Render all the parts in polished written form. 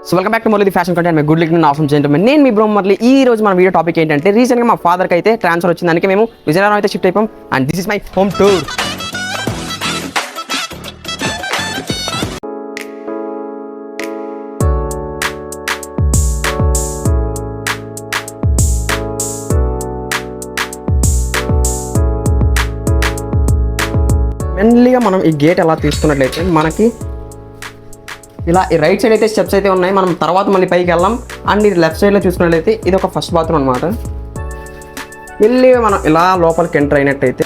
So welcome back to Murali fashion content. Good looking ఆఫమ్ gentlemen. నేను మీ బ్రో మురళి. ఈ రోజు మన వీడియో టాపిక్ ఏంటంటే, రీసెంట్గా మా ఫాదర్కి అయితే ట్రాన్స్ఫర్ వచ్చింది, అందుకే మేము విజయనగరం అయితే షిఫ్ట్ అయిపోయాం. And this is my home tour. మెయిన్లీగా మనం ఈ గేట్ ఎలా తీసుకున్నట్లయితే మనకి ఇలా ఈ రైట్ సైడ్ అయితే స్టెప్స్ అయితే ఉన్నాయి. మనం తర్వాత మళ్ళీ పైకి వెళ్ళాం. అండ్ ఇది లెఫ్ట్ సైడ్లో చూసుకున్నట్లయితే ఇది ఒక ఫస్ట్ బాత్రూమ్ అనమాట. మళ్ళీ మనం ఇలా లోపలికి ఎంటర్ అయినట్టయితే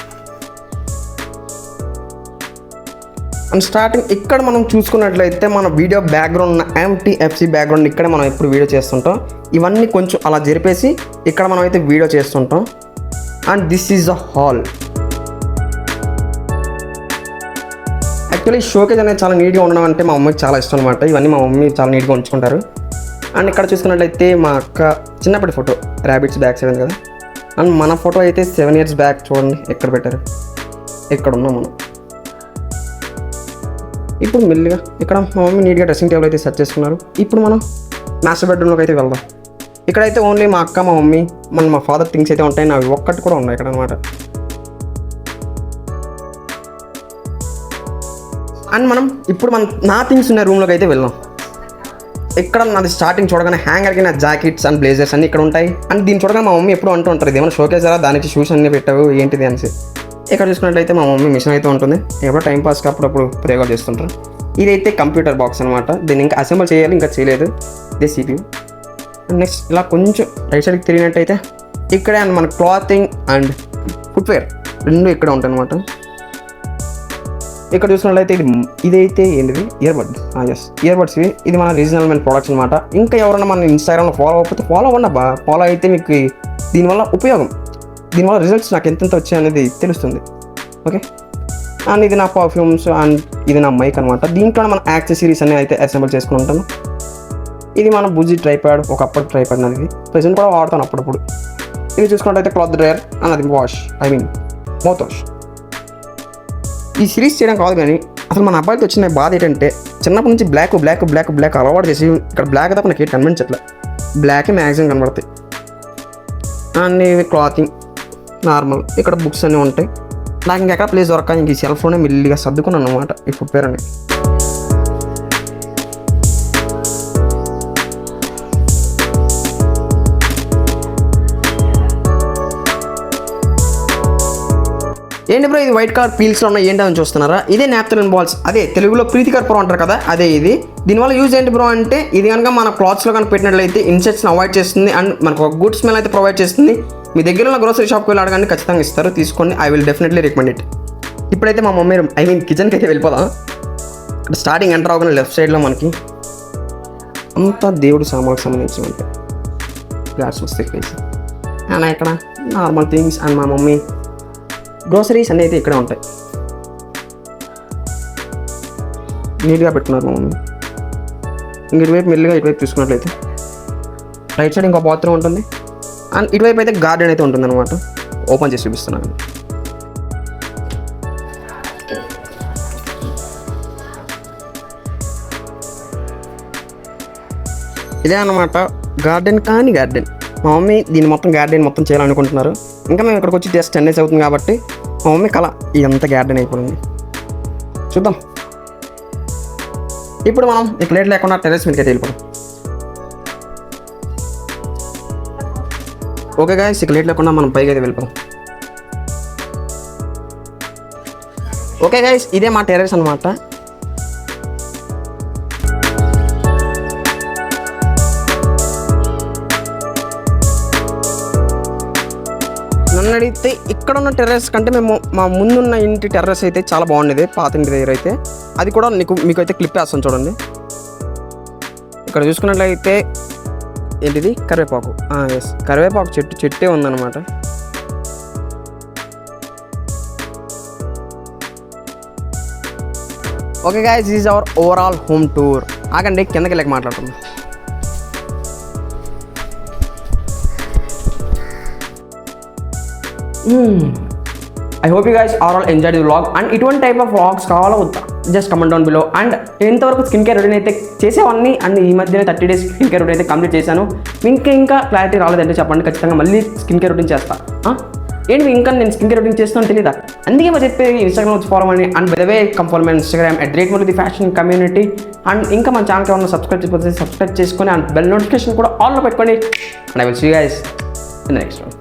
అండ్ స్టార్టింగ్ ఇక్కడ మనం చూసుకున్నట్లయితే మన వీడియో బ్యాక్గ్రౌండ్ ఉన్న MTFC బ్యాక్గ్రౌండ్ ఇక్కడ మనం ఎప్పుడు వీడియో చేస్తుంటాం. ఇవన్నీ కొంచెం అలా జరిపేసి ఇక్కడ మనం అయితే వీడియో చేస్తుంటాం. And this is a hall. Actually showcase అనేది చాలా నీట్గా ఉండడం అంటే మా మమ్మీకి చాలా ఇష్టం అనమాట. ఇవన్నీ మా మమ్మీ చాలా నీట్గా ఉంచుకుంటారు. అండ్ ఇక్కడ చూసుకున్నట్లయితే మా అక్క చిన్నప్పటి ఫోటో ర్యాబిట్స్ బ్యాక్ సైడ్ ఉంది కదా. అండ్ మన ఫోటో అయితే 7 years బ్యాక్ చూడండి ఎక్కడ పెట్టారు. ఇక్కడ ఉన్నాం మనం. ఇప్పుడు మెల్లిగా ఇక్కడ మా మమ్మీ నీట్గా డ్రెస్సింగ్ టేబుల్ అయితే సెట్ చేసుకున్నారు. ఇప్పుడు మనం మాస్టర్ బెడ్రూమ్లోకి అయితే వెళ్దాం. ఇక్కడైతే ఓన్లీ మా అక్క, మా మమ్మీ, మా ఫాదర్ థింగ్స్ అయితే ఉంటాయి. అవి ఒక్కటి కూడా ఉన్నాయి ఇక్కడ అనమాట. అండ్ మనం ఇప్పుడు నా థింగ్స్ ఉన్న రూమ్లోకి అయితే వెళ్దాం. ఇక్కడ నాది స్టార్టింగ్ చూడగానే హ్యాంగర్కి నా జాకెట్స్ అండ్ బ్లేజర్స్ అన్నీ ఇక్కడ ఉంటాయి. అండ్ దీన్ని చూడగానే మా మమ్మీ ఎప్పుడు అంటూ ఉంటారు, ఇదేమైనా షోకేజరా, దానికి షూస్ అన్నీ పెట్టావు ఏంటిది అనేసి. ఇక్కడ చూసుకున్నట్లయితే మా మమ్మీ మిషన్ అయితే ఉంటుంది. ఎప్పుడో టైంపాస్కి అప్పుడప్పుడు ప్రయోగాలు చేస్తుంటారు. ఇదైతే కంప్యూటర్ బాక్స్ అనమాట. దీన్ని ఇంకా అసెంబుల్ చేయాలి, ఇంకా చేయలేదు. ఇదే CPU. అండ్ నెక్స్ట్ ఇలా కొంచెం రైట్ సైడ్కి తిరిగినట్టయితే ఇక్కడే అండ్ మన క్లాతింగ్ అండ్ ఫుట్వేర్ రెండు ఇక్కడ ఉంటాయి అనమాట. ఇక్కడ చూసినట్లయితే ఇదైతే ఏంటిది ఇయర్బడ్స్ ఇది మన రీజనల్ మెన్ ప్రోడక్ట్స్ అనమాట. ఇంకా ఎవరైనా మన ఇన్స్టాగ్రామ్లో ఫాలో అవ్వకపోతే ఫాలో అవ్వండి అబ్బా. ఫాలో అయితే మీకు దీనివల్ల ఉపయోగం, దీనివల్ల రిజల్ట్స్ నాకు ఎంతెంత వచ్చాయి అనేది తెలుస్తుంది. ఓకే. అండ్ ఇది నా పర్ఫ్యూమ్స్ అండ్ ఇది నా మైక్ అనమాట. దీంట్లో మన యాక్సెసరీస్ అన్నీ అయితే అసెంబుల్ చేసుకుని ఉంటాను. ఇది మన బుజ్జి ట్రైప్యాడ్, ఒకప్పుడు ట్రైప్యాడ్ అనేది ప్రెజెంట్ కూడా వాడతాను అప్పుడప్పుడు. ఇది చూసుకున్నట్టయితే క్లాత్ డ్రైయర్ అండ్ అది మౌత్ వాష్. ఈ సిరీస్ చేయడం కాదు కానీ అసలు మన అబ్బాయికి వచ్చిన బాధ ఏంటంటే, చిన్నప్పటి నుంచి బ్లాక్ అలవాటు చేసి ఇక్కడ బ్లాక్ తప్ప నాకు కనిపించట్లే. బ్లాకే మ్యాక్సిమం కనబడతాయి. అన్నీ క్లాతింగ్ నార్మల్. ఇక్కడ బుక్స్ అన్నీ ఉంటాయి. నాకు ఇంకెక్కడ ప్లేస్ దొరక ఇంక ఈ సెల్ఫోనే మెల్లిగా సర్దుకున్నాను అనమాట ఈ ఫుట్వేర్ అని. ఏంటి బ్రో ఇది వైట్ కలర్ పీల్స్లో ఉన్నాయి ఏంటి అని చూస్తున్నారా? ఇదే నాప్థలిన్ బాల్స్, అదే తెలుగులో ప్రీతికర్పూరం అంటారు కదా, అదే ఇది. దీనివల్ల యూజ్ ఏంటి బ్రో అంటే, ఇది కనుక మన క్లాత్స్లో కనుక పెట్టినట్లయితే ఇన్సెక్ట్స్ని అవాయిడ్ చేస్తుంది అండ్ మనకు ఒక గుడ్ స్మెల్ అయితే ప్రొవైడ్ చేస్తుంది. మీ దగ్గర ఉన్న గ్రోసరీ షాప్కి వెళ్ళి అడగండి, ఖచ్చితంగా ఇస్తారు. తీసుకోండి. I will definitely recommend it. ఇప్పుడైతే మా మమ్మీ కిచెన్కి అయితే వెళ్ళిపోదాం. ఇక్కడ స్టార్టింగ్ ఎంటర్ అవ్వగానే లెఫ్ట్ సైడ్లో మనకి అంతా దేవుడు సామాన్కి సంబంధించి ఉంటాయి. గ్లాస్ వస్తే వేసి అండ్ ఇక్కడ నార్మల్ థింగ్స్ అండ్ మా మమ్మీ గ్రోసరీస్ అన్నీ అయితే ఇక్కడే ఉంటాయి. నీట్గా పెట్టుకున్నారు మా మమ్మీ. ఇంక ఇటువైపు మెల్లిగా ఇటువైపు చూసుకున్నట్లయితే రైట్ సైడ్ ఇంకో బాత్రూమ్ ఉంటుంది. అండ్ ఇటువైపు అయితే గార్డెన్ అయితే ఉంటుంది అనమాట. ఓపెన్ చేసి చూపిస్తున్నాను. ఇదే అన్నమాట గార్డెన్. మా మమ్మీ దీన్ని మొత్తం గార్డెన్ మొత్తం చేయాలనుకుంటున్నారు. ఇంకా మేము ఇక్కడికి వచ్చి జస్ట్ 10 days అవుతుంది కాబట్టి మా మమ్మీ కళ ఇదంతా గార్డెన్ అయిపోయింది. చూద్దాం. ఇప్పుడు మనం ఇక లేట్ లేకుండా టెర్రస్ మీదకి అయితే వెళ్ళిపోతాం. ఓకే గాయ్స్, ఇక లేట్ లేకుండా మనం పైకి అయితే వెళ్ళిపోతాం. ఓకే గాయ్స్, ఇదే మా టెర్రస్ అనమాట. నన్ను అడిగితే ఇక్కడ ఉన్న టెర్రస్ కంటే మేము మా ముందున్న ఇంటి టెర్రస్ అయితే చాలా బాగుండేది. పాత ఇంటి దగ్గర అయితే అది కూడా మీకు అయితే క్లిప్ వేస్తాను చూడండి. ఇక్కడ చూసుకున్నట్లయితే ఏంటిది కరివేపాకు. కరివేపాకు చెట్టే ఉందన్నమాట. Okay guys, this is our overall home tour. ఆగండి, కిందకి వెళ్ళక మాట్లాడుతున్నాం. I hope you guys are all enjoyed the vlog and ఇటువంటి టైప్ ఆఫ్ వ్లాగ్స్ కావాలా వద్దా? Just comment down below. And ఎంతవరకు స్కిన్ కేర్ రొటీన్ అయితే చేసేవాడిని అండ్ ఈ మధ్యనే 30 days స్కిన్ కేర్ రొటీన్ అయితే కంప్లీట్ చేశాను. ఇంకా క్లారిటీ రాలేదంటే చెప్పండి, ఖచ్చితంగా మళ్ళీ స్కిన్ కేర్ రొటీన్ చేస్తా. ఏంటి ఇంకా నేను స్కిన్ కేర్ రొటీన్ చేస్తాను తెలీదా? అందుకే మరి చెప్పి ఇన్స్టాగ్రామ్ వచ్చి ఫాలో అని. And by the way come follow my Instagram @muruthi fashion community. And ఇంకా మన ఛానల్కి ఏమన్నా సబ్స్క్రైబ్ చేసుకొని అండ్ బెల్ నోటిఫికేషన్ కూడా ఆన్లో పెట్టుకోండి. And I will see you guys in the next one.